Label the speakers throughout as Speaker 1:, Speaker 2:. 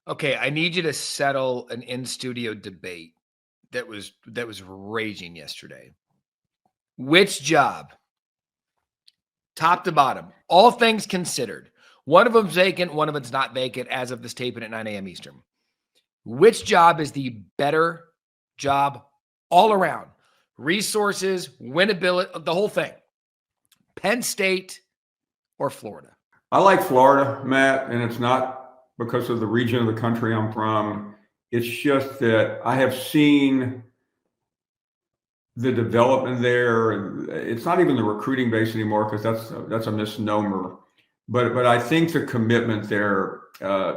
Speaker 1: Okay, I need you to settle an in-studio debate that was raging yesterday. Which job, top to bottom, all things considered, one of them's vacant, one of it's not vacant as of this taping at 9 a.m. Eastern. Which job is the better job all around? Resources, winnability, the whole thing. Penn State or Florida?
Speaker 2: I like Florida, Matt, and it's not because of the region of the country I'm from. It's just that I have seen the development there. It's not even the recruiting base anymore because that's a misnomer. But I think the commitment there,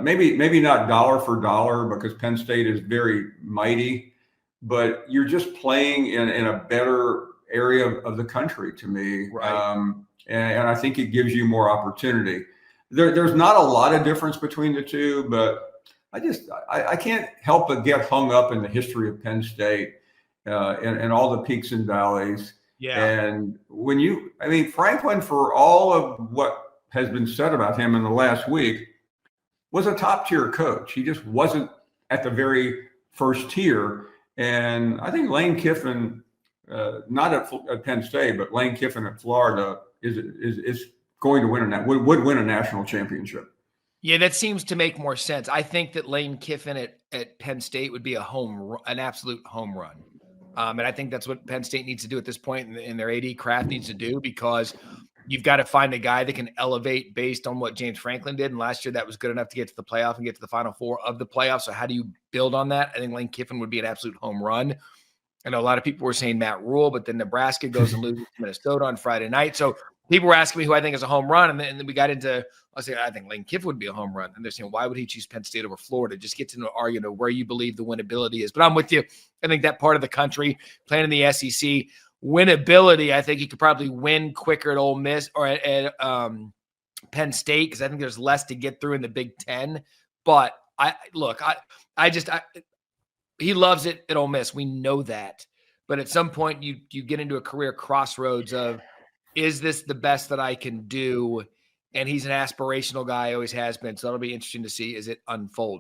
Speaker 2: maybe not dollar for dollar because Penn State is very mighty, but you're just playing in a better area of the country to me.
Speaker 1: Right.
Speaker 2: And I think it gives you more opportunity. There's not a lot of difference between the two, but I can't help but get hung up in the history of Penn State and all the peaks and valleys.
Speaker 1: Yeah.
Speaker 2: And Franklin, for all of what has been said about him in the last week, was a top tier coach. He just wasn't at the very first tier. And I think Lane Kiffin, not at Penn State, but Lane Kiffin at Florida is going to would win a national championship.
Speaker 1: Yeah, that seems to make more sense. I think that Lane Kiffin at Penn State would be an absolute home run. And I think that's what Penn State needs to do at this point, and their AD Kraft needs to do, because you've got to find a guy that can elevate based on what James Franklin did. And last year that was good enough to get to the playoff and get to the Final Four of the playoffs. So how do you build on that? I think Lane Kiffin would be an absolute home run. I know a lot of people were saying Matt Rule, but then Nebraska goes and loses to Minnesota on Friday night. So people were asking me who I think is a home run. And then we got into, I say, I think Lane Kiffin would be a home run. And they're saying, why would he choose Penn State over Florida? Just get to know, where you believe the winnability is. But I'm with you. I think that part of the country, playing in the SEC, winnability, I think you could probably win quicker at Ole Miss or at Penn State, because I think there's less to get through in the Big Ten. But he loves it at Ole Miss. We know that. But at some point, you get into a career crossroads of, is this the best that I can do? And he's an aspirational guy, always has been. So that'll be interesting to see as it unfolds.